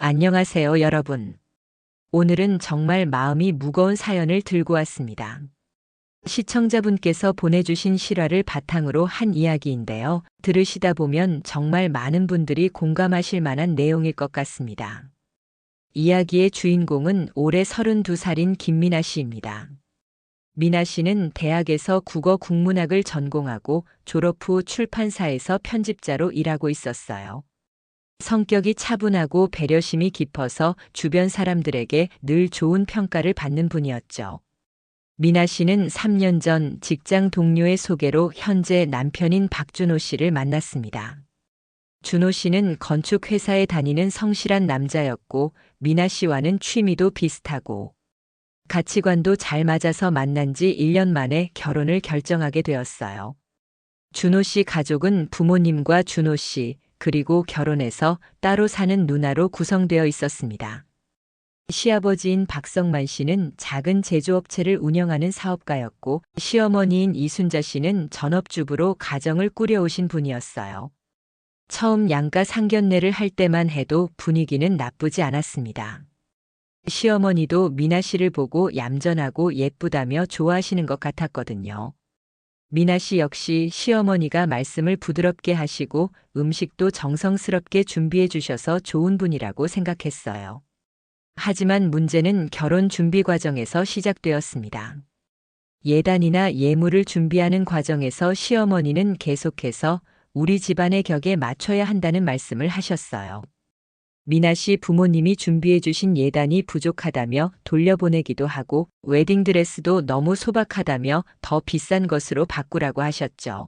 안녕하세요, 여러분. 오늘은 정말 마음이 무거운 사연을 들고 왔습니다. 시청자분께서 보내주신 실화를 바탕으로 한 이야기인데요. 들으시다 보면 정말 많은 분들이 공감하실 만한 내용일 것 같습니다. 이야기의 주인공은 올해 32살인 김미나 씨입니다. 미나 씨는 대학에서 국어 국문학을 전공하고 졸업 후 출판사에서 편집자로 일하고 있었어요. 성격이 차분하고 배려심이 깊어서 주변 사람들에게 늘 좋은 평가를 받는 분이었죠. 미나 씨는 3년 전 직장 동료의 소개로 현재 남편인 박준호 씨를 만났습니다. 준호 씨는 건축회사에 다니는 성실한 남자였고, 미나 씨와는 취미도 비슷하고, 가치관도 잘 맞아서 만난 지 1년 만에 결혼을 결정하게 되었어요. 준호 씨 가족은 부모님과 준호 씨, 그리고 결혼해서 따로 사는 누나로 구성되어 있었습니다. 시아버지인 박성만 씨는 작은 제조업체를 운영하는 사업가였고, 시어머니인 이순자 씨는 전업주부로 가정을 꾸려오신 분이었어요. 처음 양가 상견례를 할 때만 해도 분위기는 나쁘지 않았습니다. 시어머니도 미나 씨를 보고 얌전하고 예쁘다며 좋아하시는 것 같았거든요. 미나 씨 역시 시어머니가 말씀을 부드럽게 하시고 음식도 정성스럽게 준비해 주셔서 좋은 분이라고 생각했어요. 하지만 문제는 결혼 준비 과정에서 시작되었습니다. 예단이나 예물을 준비하는 과정에서 시어머니는 계속해서 우리 집안의 격에 맞춰야 한다는 말씀을 하셨어요. 미나 씨 부모님이 준비해 주신 예단이 부족하다며 돌려보내기도 하고, 웨딩드레스도 너무 소박하다며 더 비싼 것으로 바꾸라고 하셨죠.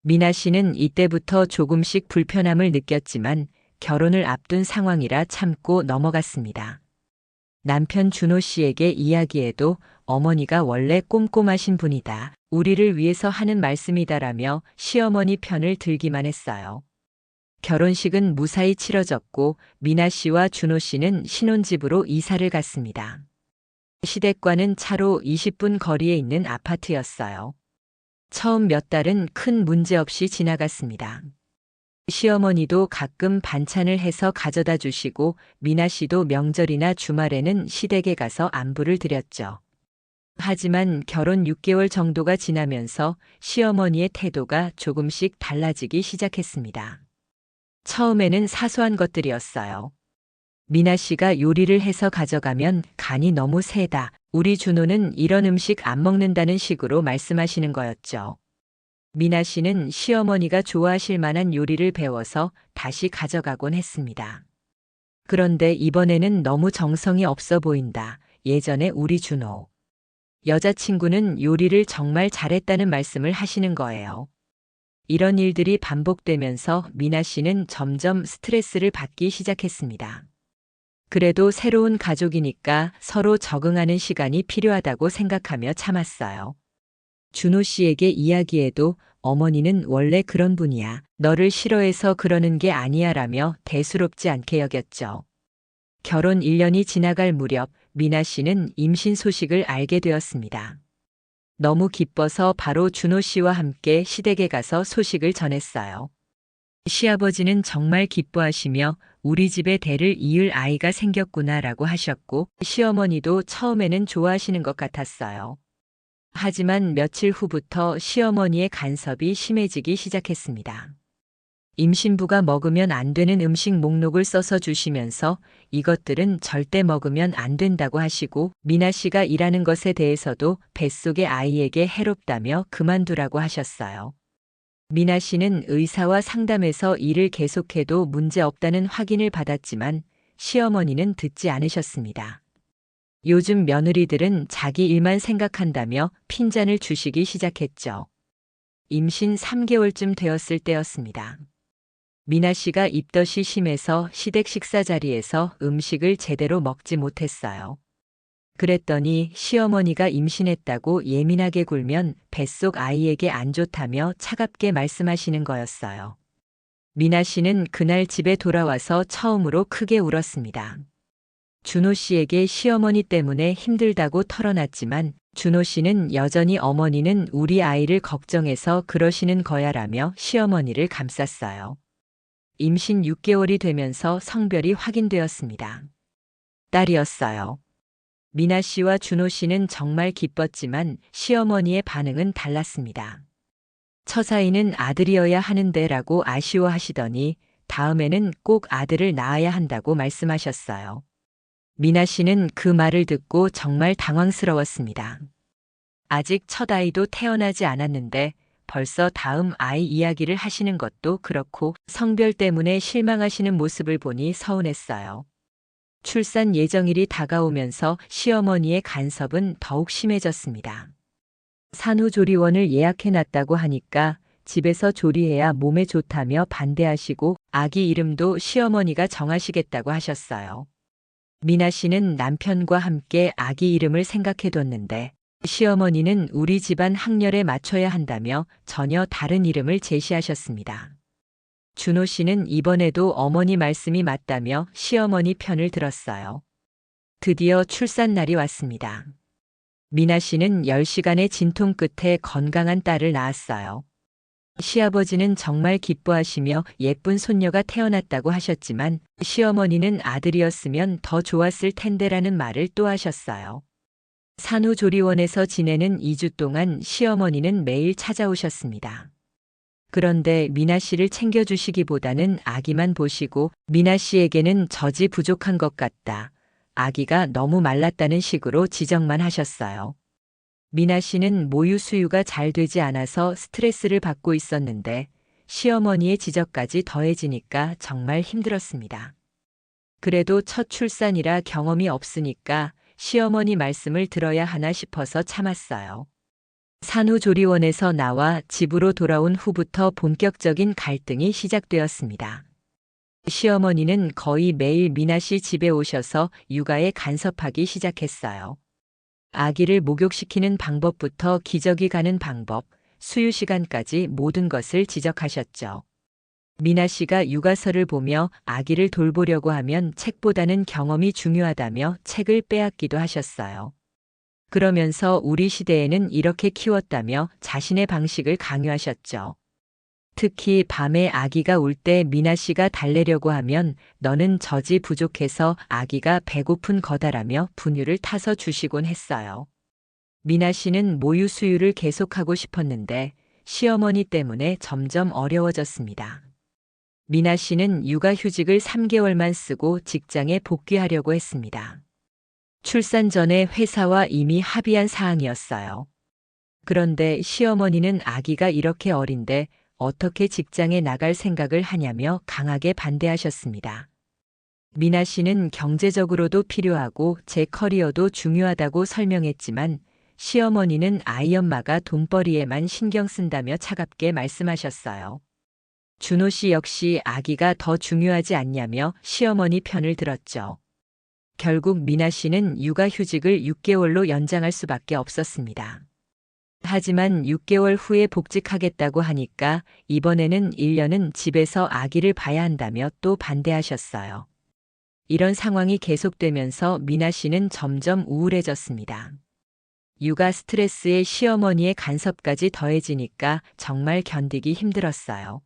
미나 씨는 이때부터 조금씩 불편함을 느꼈지만 결혼을 앞둔 상황이라 참고 넘어갔습니다. 남편 준호 씨에게 이야기해도 어머니가 원래 꼼꼼하신 분이다, 우리를 위해서 하는 말씀이다라며 시어머니 편을 들기만 했어요. 결혼식은 무사히 치러졌고, 미나 씨와 준호 씨는 신혼집으로 이사를 갔습니다. 시댁과는 차로 20분 거리에 있는 아파트였어요. 처음 몇 달은 큰 문제 없이 지나갔습니다. 시어머니도 가끔 반찬을 해서 가져다 주시고, 미나 씨도 명절이나 주말에는 시댁에 가서 안부를 드렸죠. 하지만 결혼 6개월 정도가 지나면서 시어머니의 태도가 조금씩 달라지기 시작했습니다. 처음에는 사소한 것들이었어요. 미나 씨가 요리를 해서 가져가면 간이 너무 세다, 우리 준호는 이런 음식 안 먹는다는 식으로 말씀하시는 거였죠. 미나 씨는 시어머니가 좋아하실 만한 요리를 배워서 다시 가져가곤 했습니다. 그런데 이번에는 너무 정성이 없어 보인다, 예전에 우리 준호 여자친구는 요리를 정말 잘했다는 말씀을 하시는 거예요. 이런 일들이 반복되면서 미나 씨는 점점 스트레스를 받기 시작했습니다. 그래도 새로운 가족이니까 서로 적응하는 시간이 필요하다고 생각하며 참았어요. 준호 씨에게 이야기해도 어머니는 원래 그런 분이야, 너를 싫어해서 그러는 게 아니야 라며 대수롭지 않게 여겼죠. 결혼 1년이 지나갈 무렵 미나 씨는 임신 소식을 알게 되었습니다. 너무 기뻐서 바로 준호 씨와 함께 시댁에 가서 소식을 전했어요. 시아버지는 정말 기뻐하시며 우리 집에 대를 이을 아이가 생겼구나라고 하셨고, 시어머니도 처음에는 좋아하시는 것 같았어요. 하지만 며칠 후부터 시어머니의 간섭이 심해지기 시작했습니다. 임신부가 먹으면 안 되는 음식 목록을 써서 주시면서 이것들은 절대 먹으면 안 된다고 하시고, 미나 씨가 일하는 것에 대해서도 뱃속의 아이에게 해롭다며 그만두라고 하셨어요. 미나 씨는 의사와 상담해서 일을 계속해도 문제 없다는 확인을 받았지만 시어머니는 듣지 않으셨습니다. 요즘 며느리들은 자기 일만 생각한다며 핀잔을 주시기 시작했죠. 임신 3개월쯤 되었을 때였습니다. 미나 씨가 입덧이 심해서 시댁 식사 자리에서 음식을 제대로 먹지 못했어요. 그랬더니 시어머니가 임신했다고 예민하게 굴면 뱃속 아이에게 안 좋다며 차갑게 말씀하시는 거였어요. 미나 씨는 그날 집에 돌아와서 처음으로 크게 울었습니다. 준호 씨에게 시어머니 때문에 힘들다고 털어놨지만 준호 씨는 여전히 어머니는 우리 아이를 걱정해서 그러시는 거야라며 시어머니를 감쌌어요. 임신 6개월이 되면서 성별이 확인되었습니다. 딸이었어요. 미나 씨와 준호 씨는 정말 기뻤지만 시어머니의 반응은 달랐습니다. 처사이는 아들이어야 하는데라고 아쉬워하시더니 다음에는 꼭 아들을 낳아야 한다고 말씀하셨어요. 미나 씨는 그 말을 듣고 정말 당황스러웠습니다. 아직 첫 아이도 태어나지 않았는데 벌써 다음 아이 이야기를 하시는 것도 그렇고 성별 때문에 실망하시는 모습을 보니 서운했어요. 출산 예정일이 다가오면서 시어머니의 간섭은 더욱 심해졌습니다. 산후조리원을 예약해놨다고 하니까 집에서 조리해야 몸에 좋다며 반대하시고 아기 이름도 시어머니가 정하시겠다고 하셨어요. 미나 씨는 남편과 함께 아기 이름을 생각해뒀는데 시어머니는 우리 집안 학렬에 맞춰야 한다며 전혀 다른 이름을 제시하셨습니다. 준호 씨는 이번에도 어머니 말씀이 맞다며 시어머니 편을 들었어요. 드디어 출산날이 왔습니다. 미나 씨는 10시간의 진통 끝에 건강한 딸을 낳았어요. 시아버지는 정말 기뻐하시며 예쁜 손녀가 태어났다고 하셨지만 시어머니는 아들이었으면 더 좋았을 텐데라는 말을 또 하셨어요. 산후조리원에서 지내는 2주 동안 시어머니는 매일 찾아오셨습니다. 그런데 미나 씨를 챙겨주시기보다는 아기만 보시고 미나 씨에게는 젖이 부족한 것 같다. 아기가 너무 말랐다는 식으로 지적만 하셨어요. 미나 씨는 모유 수유가 잘 되지 않아서 스트레스를 받고 있었는데 시어머니의 지적까지 더해지니까 정말 힘들었습니다. 그래도 첫 출산이라 경험이 없으니까 시어머니 말씀을 들어야 하나 싶어서 참았어요. 산후조리원에서 나와 집으로 돌아온 후부터 본격적인 갈등이 시작되었습니다. 시어머니는 거의 매일 미나 씨 집에 오셔서 육아에 간섭하기 시작했어요. 아기를 목욕시키는 방법부터 기저귀 가는 방법, 수유 시간까지 모든 것을 지적하셨죠. 미나 씨가 육아서를 보며 아기를 돌보려고 하면 책보다는 경험이 중요하다며 책을 빼앗기도 하셨어요. 그러면서 우리 시대에는 이렇게 키웠다며 자신의 방식을 강요하셨죠. 특히 밤에 아기가 울 때 미나 씨가 달래려고 하면 너는 젖이 부족해서 아기가 배고픈 거다라며 분유를 타서 주시곤 했어요. 미나 씨는 모유 수유를 계속하고 싶었는데 시어머니 때문에 점점 어려워졌습니다. 미나 씨는 육아휴직을 3개월만 쓰고 직장에 복귀하려고 했습니다. 출산 전에 회사와 이미 합의한 사항이었어요. 그런데 시어머니는 아기가 이렇게 어린데 어떻게 직장에 나갈 생각을 하냐며 강하게 반대하셨습니다. 미나 씨는 경제적으로도 필요하고 제 커리어도 중요하다고 설명했지만 시어머니는 아이 엄마가 돈벌이에만 신경 쓴다며 차갑게 말씀하셨어요. 준호 씨 역시 아기가 더 중요하지 않냐며 시어머니 편을 들었죠. 결국 미나 씨는 육아휴직을 6개월로 연장할 수밖에 없었습니다. 하지만 6개월 후에 복직하겠다고 하니까 이번에는 1년은 집에서 아기를 봐야 한다며 또 반대하셨어요. 이런 상황이 계속되면서 미나 씨는 점점 우울해졌습니다. 육아 스트레스에 시어머니의 간섭까지 더해지니까 정말 견디기 힘들었어요.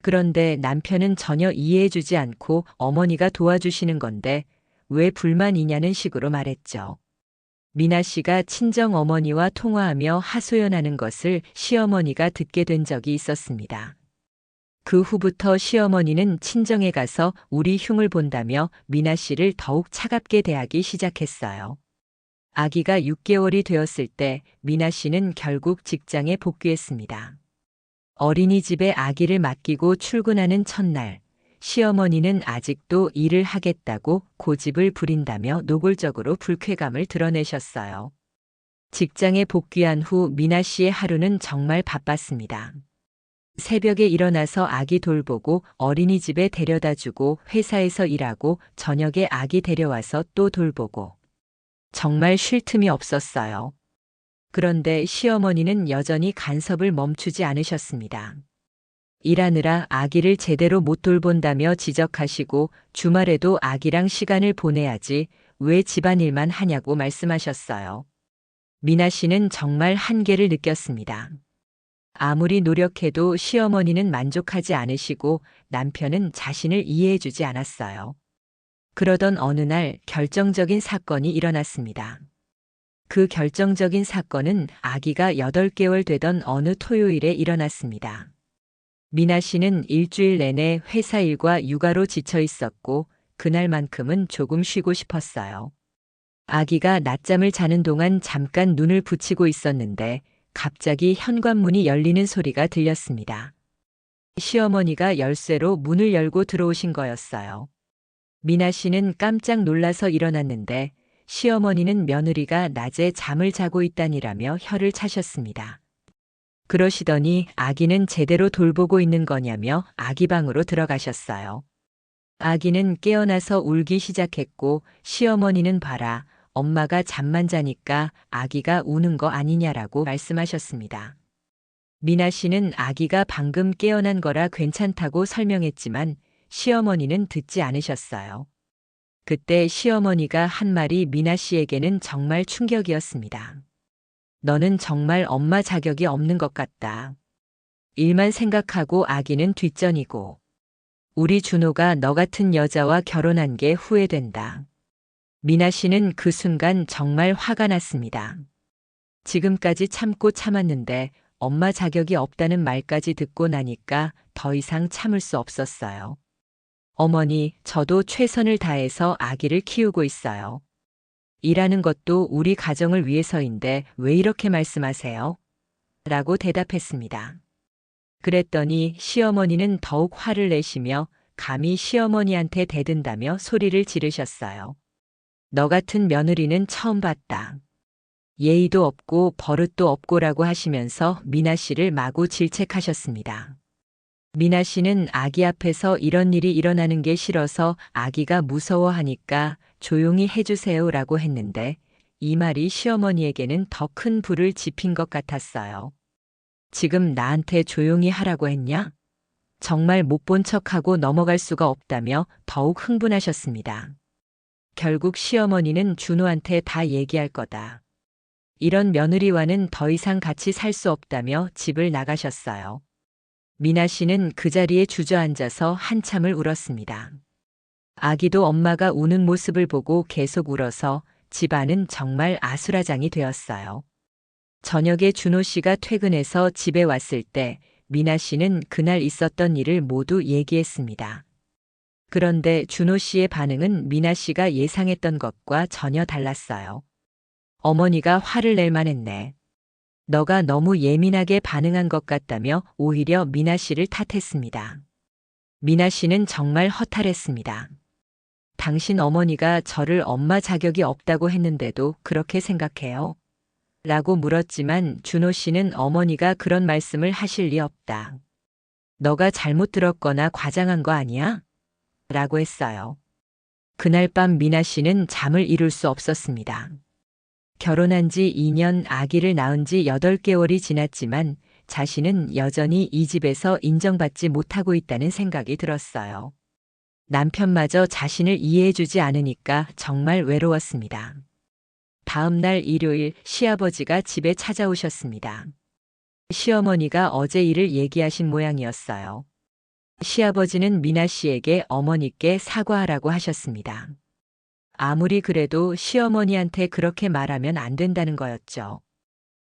그런데 남편은 전혀 이해해주지 않고 어머니가 도와주시는 건데 왜 불만이냐는 식으로 말했죠. 미나 씨가 친정 어머니와 통화하며 하소연하는 것을 시어머니가 듣게 된 적이 있었습니다. 그 후부터 시어머니는 친정에 가서 우리 흉을 본다며 미나 씨를 더욱 차갑게 대하기 시작했어요. 아기가 6개월이 되었을 때 미나 씨는 결국 직장에 복귀했습니다. 어린이집에 아기를 맡기고 출근하는 첫날, 시어머니는 아직도 일을 하겠다고 고집을 부린다며 노골적으로 불쾌감을 드러내셨어요. 직장에 복귀한 후 미나 씨의 하루는 정말 바빴습니다. 새벽에 일어나서 아기 돌보고 어린이집에 데려다주고 회사에서 일하고 저녁에 아기 데려와서 또 돌보고. 정말 쉴 틈이 없었어요. 그런데 시어머니는 여전히 간섭을 멈추지 않으셨습니다. 일하느라 아기를 제대로 못 돌본다며 지적하시고 주말에도 아기랑 시간을 보내야지 왜 집안일만 하냐고 말씀하셨어요. 미나 씨는 정말 한계를 느꼈습니다. 아무리 노력해도 시어머니는 만족하지 않으시고 남편은 자신을 이해해주지 않았어요. 그러던 어느 날 결정적인 사건이 일어났습니다. 그 결정적인 사건은 아기가 8개월 되던 어느 토요일에 일어났습니다. 미나 씨는 일주일 내내 회사 일과 육아로 지쳐 있었고 그날만큼은 조금 쉬고 싶었어요. 아기가 낮잠을 자는 동안 잠깐 눈을 붙이고 있었는데 갑자기 현관문이 열리는 소리가 들렸습니다. 시어머니가 열쇠로 문을 열고 들어오신 거였어요. 미나 씨는 깜짝 놀라서 일어났는데 시어머니는 며느리가 낮에 잠을 자고 있다니라며 혀를 차셨습니다. 그러시더니 아기는 제대로 돌보고 있는 거냐며 아기 방으로 들어가셨어요. 아기는 깨어나서 울기 시작했고 시어머니는 봐라, 엄마가 잠만 자니까 아기가 우는 거 아니냐라고 말씀하셨습니다. 미나 씨는 아기가 방금 깨어난 거라 괜찮다고 설명했지만 시어머니는 듣지 않으셨어요. 그때 시어머니가 한 말이 미나 씨에게는 정말 충격이었습니다. 너는 정말 엄마 자격이 없는 것 같다. 일만 생각하고 아기는 뒷전이고. 우리 준호가 너 같은 여자와 결혼한 게 후회된다. 미나 씨는 그 순간 정말 화가 났습니다. 지금까지 참고 참았는데 엄마 자격이 없다는 말까지 듣고 나니까 더 이상 참을 수 없었어요. 어머니, 저도 최선을 다해서 아기를 키우고 있어요. 일하는 것도 우리 가정을 위해서인데 왜 이렇게 말씀하세요? 라고 대답했습니다. 그랬더니 시어머니는 더욱 화를 내시며 감히 시어머니한테 대든다며 소리를 지르셨어요. 너 같은 며느리는 처음 봤다. 예의도 없고 버릇도 없고라고 하시면서 미나 씨를 마구 질책하셨습니다. 미나 씨는 아기 앞에서 이런 일이 일어나는 게 싫어서 아기가 무서워하니까 조용히 해주세요라고 했는데 이 말이 시어머니에게는 더 큰 불을 지핀 것 같았어요. 지금 나한테 조용히 하라고 했냐? 정말 못 본 척하고 넘어갈 수가 없다며 더욱 흥분하셨습니다. 결국 시어머니는 준호한테 다 얘기할 거다. 이런 며느리와는 더 이상 같이 살 수 없다며 집을 나가셨어요. 미나 씨는 그 자리에 주저앉아서 한참을 울었습니다. 아기도 엄마가 우는 모습을 보고 계속 울어서 집안은 정말 아수라장이 되었어요. 저녁에 준호 씨가 퇴근해서 집에 왔을 때 미나 씨는 그날 있었던 일을 모두 얘기했습니다. 그런데 준호 씨의 반응은 미나 씨가 예상했던 것과 전혀 달랐어요. 어머니가 화를 낼 만했네. 너가 너무 예민하게 반응한 것 같다며 오히려 미나 씨를 탓했습니다. 미나 씨는 정말 허탈했습니다. 당신 어머니가 저를 엄마 자격이 없다고 했는데도 그렇게 생각해요? 라고 물었지만 준호 씨는 어머니가 그런 말씀을 하실 리 없다. 너가 잘못 들었거나 과장한 거 아니야? 라고 했어요. 그날 밤 미나 씨는 잠을 이룰 수 없었습니다. 결혼한 지 2년, 아기를 낳은 지 8개월이 지났지만 자신은 여전히 이 집에서 인정받지 못하고 있다는 생각이 들었어요. 남편마저 자신을 이해해주지 않으니까 정말 외로웠습니다. 다음 날 일요일 시아버지가 집에 찾아오셨습니다. 시어머니가 어제 일을 얘기하신 모양이었어요. 시아버지는 미나 씨에게 어머니께 사과하라고 하셨습니다. 아무리 그래도 시어머니한테 그렇게 말하면 안 된다는 거였죠.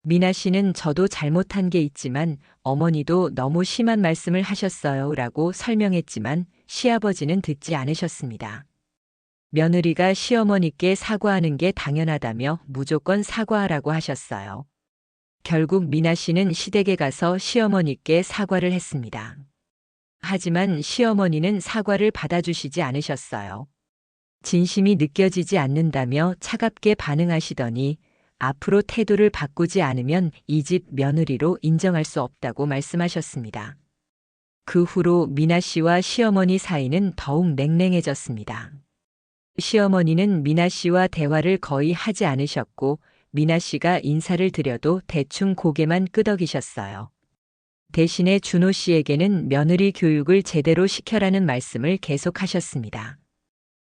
미나 씨는 저도 잘못한 게 있지만 어머니도 너무 심한 말씀을 하셨어요 라고 설명했지만 시아버지는 듣지 않으셨습니다. 며느리가 시어머니께 사과하는 게 당연하다며 무조건 사과하라고 하셨어요. 결국 미나 씨는 시댁에 가서 시어머니께 사과를 했습니다. 하지만 시어머니는 사과를 받아주시지 않으셨어요. 진심이 느껴지지 않는다며 차갑게 반응하시더니 앞으로 태도를 바꾸지 않으면 이 집 며느리로 인정할 수 없다고 말씀하셨습니다. 그 후로 미나 씨와 시어머니 사이는 더욱 냉랭해졌습니다. 시어머니는 미나 씨와 대화를 거의 하지 않으셨고 미나 씨가 인사를 드려도 대충 고개만 끄덕이셨어요. 대신에 준호 씨에게는 며느리 교육을 제대로 시켜라는 말씀을 계속하셨습니다.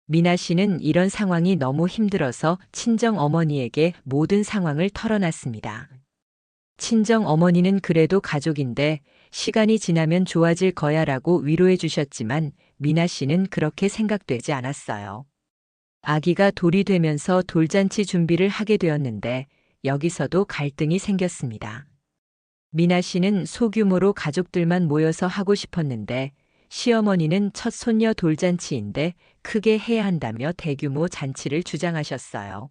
미나 씨는 이런 상황이 너무 힘들어서 친정 어머니에게 모든 상황을 털어놨습니다. 친정 어머니는 그래도 가족인데 시간이 지나면 좋아질 거야 라고 위로해 주셨지만 미나 씨는 그렇게 생각되지 않았어요. 아기가 돌이 되면서 돌잔치 준비를 하게 되었는데 여기서도 갈등이 생겼습니다. 미나 씨는 소규모로 가족들만 모여서 하고 싶었는데 시어머니는 첫 손녀 돌잔치인데 크게 해야 한다며 대규모 잔치를 주장하셨어요.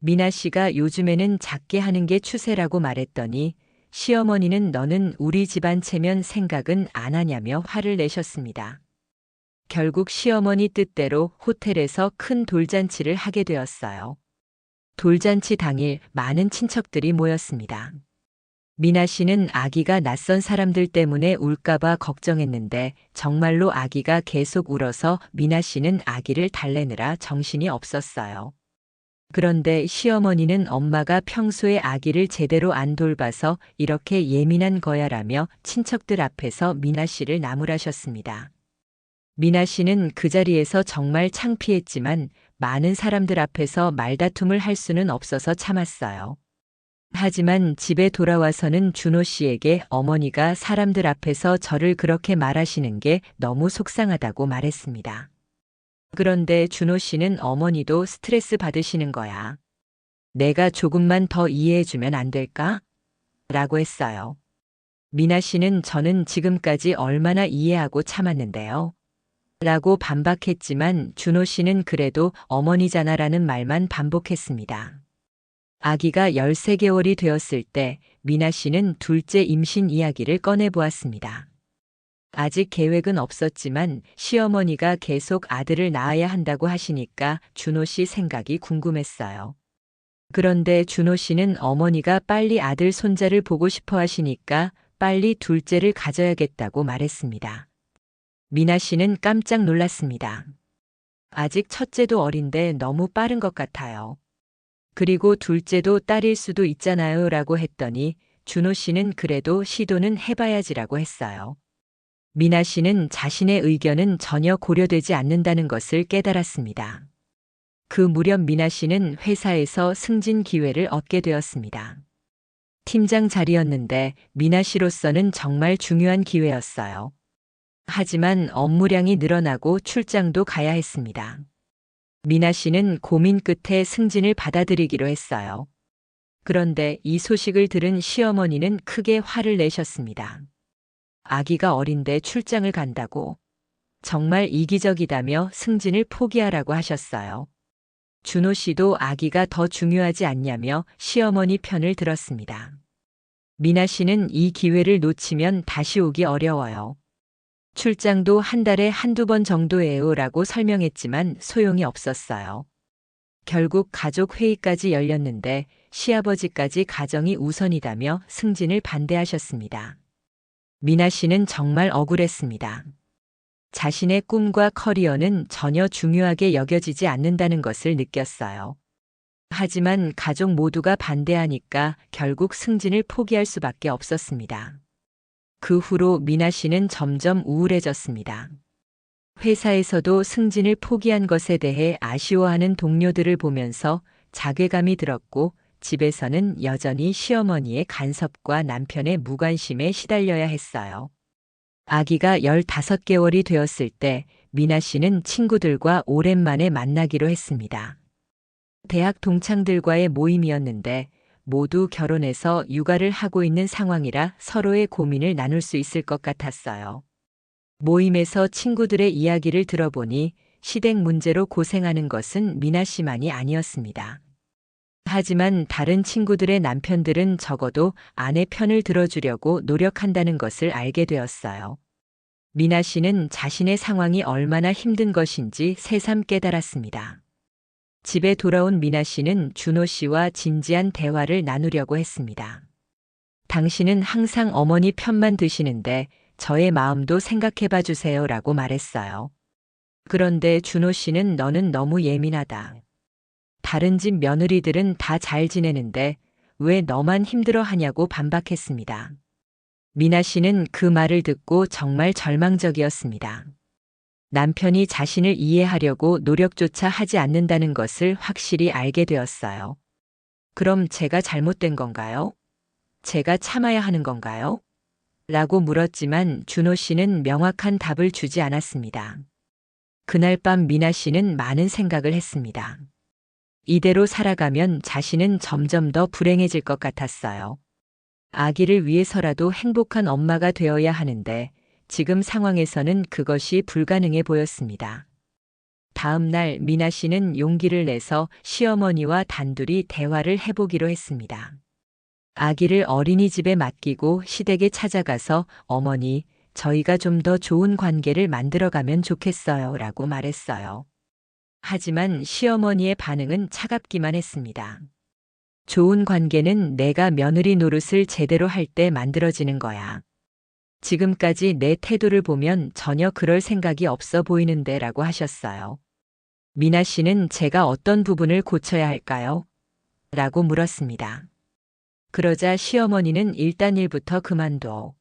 미나 씨가 요즘에는 작게 하는 게 추세라고 말했더니 시어머니는 너는 우리 집안 체면 생각은 안 하냐며 화를 내셨습니다. 결국 시어머니 뜻대로 호텔에서 큰 돌잔치를 하게 되었어요. 돌잔치 당일 많은 친척들이 모였습니다. 미나 씨는 아기가 낯선 사람들 때문에 울까봐 걱정했는데 정말로 아기가 계속 울어서 미나 씨는 아기를 달래느라 정신이 없었어요. 그런데 시어머니는 엄마가 평소에 아기를 제대로 안 돌봐서 이렇게 예민한 거야라며 친척들 앞에서 미나 씨를 나무라셨습니다. 미나 씨는 그 자리에서 정말 창피했지만 많은 사람들 앞에서 말다툼을 할 수는 없어서 참았어요. 하지만 집에 돌아와서는 준호 씨에게 어머니가 사람들 앞에서 저를 그렇게 말하시는 게 너무 속상하다고 말했습니다. 그런데 준호 씨는 어머니도 스트레스 받으시는 거야. 내가 조금만 더 이해해주면 안 될까? 라고 했어요. 미나 씨는 저는 지금까지 얼마나 이해하고 참았는데요. 라고 반박했지만 준호 씨는 그래도 어머니잖아라는 말만 반복했습니다. 아기가 13개월이 되었을 때 미나 씨는 둘째 임신 이야기를 꺼내보았습니다. 아직 계획은 없었지만 시어머니가 계속 아들을 낳아야 한다고 하시니까 준호 씨 생각이 궁금했어요. 그런데 준호 씨는 어머니가 빨리 아들 손자를 보고 싶어 하시니까 빨리 둘째를 가져야겠다고 말했습니다. 미나 씨는 깜짝 놀랐습니다. 아직 첫째도 어린데 너무 빠른 것 같아요. 그리고 둘째도 딸일 수도 있잖아요 라고 했더니 준호 씨는 그래도 시도는 해봐야지라고 했어요. 미나 씨는 자신의 의견은 전혀 고려되지 않는다는 것을 깨달았습니다. 그 무렵 미나 씨는 회사에서 승진 기회를 얻게 되었습니다. 팀장 자리였는데 미나 씨로서는 정말 중요한 기회였어요. 하지만 업무량이 늘어나고 출장도 가야 했습니다. 미나 씨는 고민 끝에 승진을 받아들이기로 했어요. 그런데 이 소식을 들은 시어머니는 크게 화를 내셨습니다. 아기가 어린데 출장을 간다고? 정말 이기적이다며 승진을 포기하라고 하셨어요. 준호 씨도 아기가 더 중요하지 않냐며 시어머니 편을 들었습니다. 미나 씨는 이 기회를 놓치면 다시 오기 어려워요. 출장도 한 달에 한두 번 정도예요 라고 설명했지만 소용이 없었어요. 결국 가족 회의까지 열렸는데 시아버지까지 가정이 우선이다며 승진을 반대하셨습니다. 미나 씨는 정말 억울했습니다. 자신의 꿈과 커리어는 전혀 중요하게 여겨지지 않는다는 것을 느꼈어요. 하지만 가족 모두가 반대하니까 결국 승진을 포기할 수밖에 없었습니다. 그 후로 미나 씨는 점점 우울해졌습니다. 회사에서도 승진을 포기한 것에 대해 아쉬워하는 동료들을 보면서 자괴감이 들었고 집에서는 여전히 시어머니의 간섭과 남편의 무관심에 시달려야 했어요. 아기가 15개월이 되었을 때 미나 씨는 친구들과 오랜만에 만나기로 했습니다. 대학 동창들과의 모임이었는데 모두 결혼해서 육아를 하고 있는 상황이라 서로의 고민을 나눌 수 있을 것 같았어요. 모임에서 친구들의 이야기를 들어보니 시댁 문제로 고생하는 것은 미나 씨만이 아니었습니다. 하지만 다른 친구들의 남편들은 적어도 아내 편을 들어주려고 노력한다는 것을 알게 되었어요. 미나 씨는 자신의 상황이 얼마나 힘든 것인지 새삼 깨달았습니다. 집에 돌아온 미나 씨는 준호 씨와 진지한 대화를 나누려고 했습니다. 당신은 항상 어머니 편만 드시는데 저의 마음도 생각해봐 주세요 라고 말했어요. 그런데 준호 씨는 너는 너무 예민하다. 다른 집 며느리들은 다 잘 지내는데 왜 너만 힘들어 하냐고 반박했습니다. 미나 씨는 그 말을 듣고 정말 절망적이었습니다. 남편이 자신을 이해하려고 노력조차 하지 않는다는 것을 확실히 알게 되었어요. 그럼 제가 잘못된 건가요? 제가 참아야 하는 건가요? 라고 물었지만 준호 씨는 명확한 답을 주지 않았습니다. 그날 밤 미나 씨는 많은 생각을 했습니다. 이대로 살아가면 자신은 점점 더 불행해질 것 같았어요. 아기를 위해서라도 행복한 엄마가 되어야 하는데 지금 상황에서는 그것이 불가능해 보였습니다. 다음 날 미나 씨는 용기를 내서 시어머니와 단둘이 대화를 해보기로 했습니다. 아기를 어린이집에 맡기고 시댁에 찾아가서 어머니, 저희가 좀 더 좋은 관계를 만들어가면 좋겠어요 라고 말했어요. 하지만 시어머니의 반응은 차갑기만 했습니다. 좋은 관계는 내가 며느리 노릇을 제대로 할 때 만들어지는 거야. 지금까지 내 태도를 보면 전혀 그럴 생각이 없어 보이는데 라고 하셨어요. 미나 씨는 제가 어떤 부분을 고쳐야 할까요? 라고 물었습니다. 그러자 시어머니는 일단 일부터 그만둬.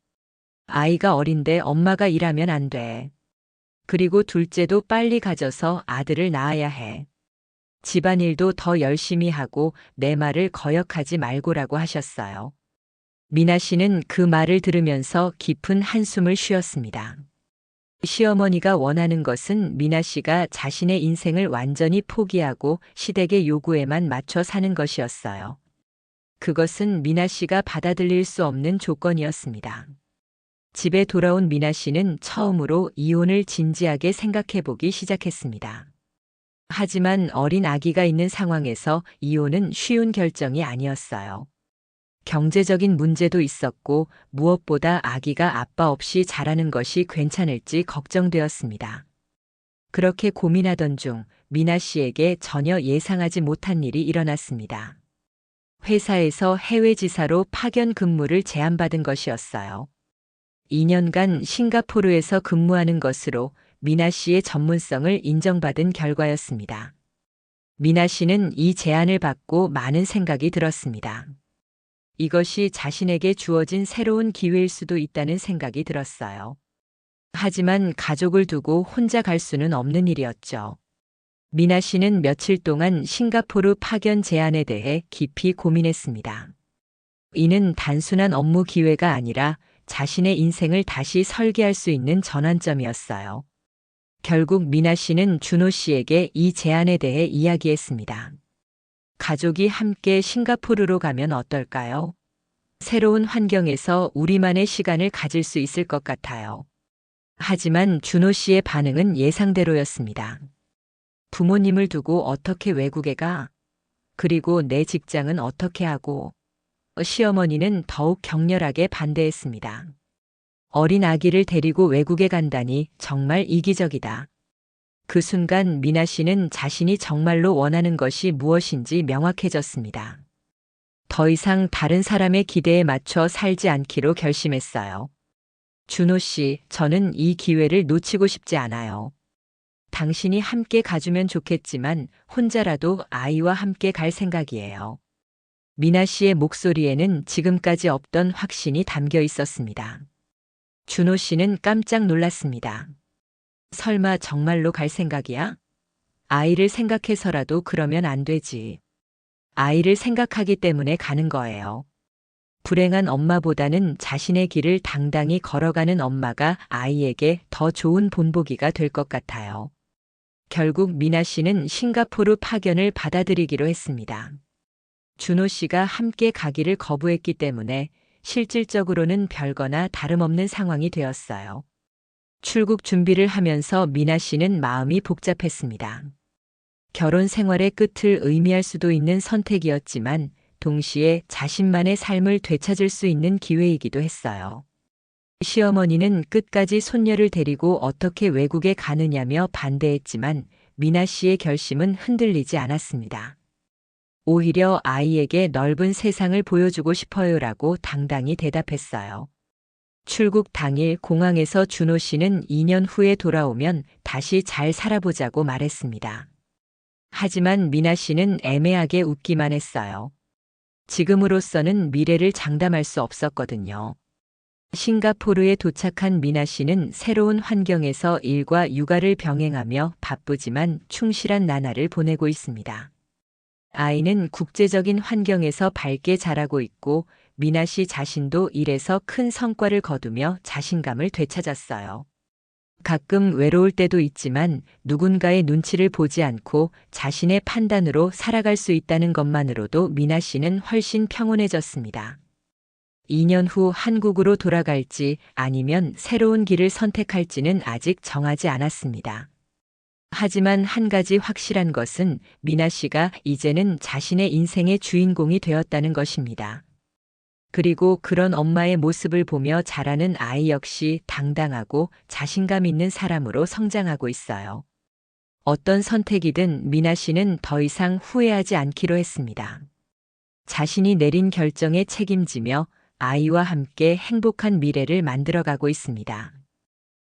아이가 어린데 엄마가 일하면 안 돼. 그리고 둘째도 빨리 가져서 아들을 낳아야 해. 집안일도 더 열심히 하고 내 말을 거역하지 말고라고 하셨어요. 미나 씨는 그 말을 들으면서 깊은 한숨을 쉬었습니다. 시어머니가 원하는 것은 미나 씨가 자신의 인생을 완전히 포기하고 시댁의 요구에만 맞춰 사는 것이었어요. 그것은 미나 씨가 받아들일 수 없는 조건이었습니다. 집에 돌아온 미나 씨는 처음으로 이혼을 진지하게 생각해 보기 시작했습니다. 하지만 어린 아기가 있는 상황에서 이혼은 쉬운 결정이 아니었어요. 경제적인 문제도 있었고 무엇보다 아기가 아빠 없이 자라는 것이 괜찮을지 걱정되었습니다. 그렇게 고민하던 중 미나 씨에게 전혀 예상하지 못한 일이 일어났습니다. 회사에서 해외 지사로 파견 근무를 제안받은 것이었어요. 2년간 싱가포르에서 근무하는 것으로 미나 씨의 전문성을 인정받은 결과였습니다. 미나 씨는 이 제안을 받고 많은 생각이 들었습니다. 이것이 자신에게 주어진 새로운 기회일 수도 있다는 생각이 들었어요. 하지만 가족을 두고 혼자 갈 수는 없는 일이었죠. 미나 씨는 며칠 동안 싱가포르 파견 제안에 대해 깊이 고민했습니다. 이는 단순한 업무 기회가 아니라 자신의 인생을 다시 설계할 수 있는 전환점이었어요. 결국 미나 씨는 준호 씨에게 이 제안에 대해 이야기했습니다. 가족이 함께 싱가포르로 가면 어떨까요? 새로운 환경에서 우리만의 시간을 가질 수 있을 것 같아요. 하지만 준호 씨의 반응은 예상대로였습니다. 부모님을 두고 어떻게 외국에 가? 그리고 내 직장은 어떻게 하고? 시어머니는 더욱 격렬하게 반대했습니다. 어린 아기를 데리고 외국에 간다니 정말 이기적이다. 그 순간 미나 씨는 자신이 정말로 원하는 것이 무엇인지 명확해졌습니다. 더 이상 다른 사람의 기대에 맞춰 살지 않기로 결심했어요. 준호 씨, 저는 이 기회를 놓치고 싶지 않아요. 당신이 함께 가주면 좋겠지만 혼자라도 아이와 함께 갈 생각이에요. 미나 씨의 목소리에는 지금까지 없던 확신이 담겨 있었습니다. 준호 씨는 깜짝 놀랐습니다. 설마 정말로 갈 생각이야? 아이를 생각해서라도 그러면 안 되지. 아이를 생각하기 때문에 가는 거예요. 불행한 엄마보다는 자신의 길을 당당히 걸어가는 엄마가 아이에게 더 좋은 본보기가 될 것 같아요. 결국 미나 씨는 싱가포르 파견을 받아들이기로 했습니다. 준호 씨가 함께 가기를 거부했기 때문에 실질적으로는 별거나 다름없는 상황이 되었어요. 출국 준비를 하면서 미나 씨는 마음이 복잡했습니다. 결혼 생활의 끝을 의미할 수도 있는 선택이었지만 동시에 자신만의 삶을 되찾을 수 있는 기회이기도 했어요. 시어머니는 끝까지 손녀를 데리고 어떻게 외국에 가느냐며 반대했지만 미나 씨의 결심은 흔들리지 않았습니다. 오히려 아이에게 넓은 세상을 보여주고 싶어요라고 당당히 대답했어요. 출국 당일 공항에서 준호 씨는 2년 후에 돌아오면 다시 잘 살아보자고 말했습니다. 하지만 미나 씨는 애매하게 웃기만 했어요. 지금으로서는 미래를 장담할 수 없었거든요. 싱가포르에 도착한 미나 씨는 새로운 환경에서 일과 육아를 병행하며 바쁘지만 충실한 나날을 보내고 있습니다. 아이는 국제적인 환경에서 밝게 자라고 있고 미나 씨 자신도 일에서 큰 성과를 거두며 자신감을 되찾았어요. 가끔 외로울 때도 있지만 누군가의 눈치를 보지 않고 자신의 판단으로 살아갈 수 있다는 것만으로도 미나 씨는 훨씬 평온해졌습니다. 2년 후 한국으로 돌아갈지 아니면 새로운 길을 선택할지는 아직 정하지 않았습니다. 하지만 한 가지 확실한 것은 미나 씨가 이제는 자신의 인생의 주인공이 되었다는 것입니다. 그리고 그런 엄마의 모습을 보며 자라는 아이 역시 당당하고 자신감 있는 사람으로 성장하고 있어요. 어떤 선택이든 미나 씨는 더 이상 후회하지 않기로 했습니다. 자신이 내린 결정에 책임지며 아이와 함께 행복한 미래를 만들어가고 있습니다.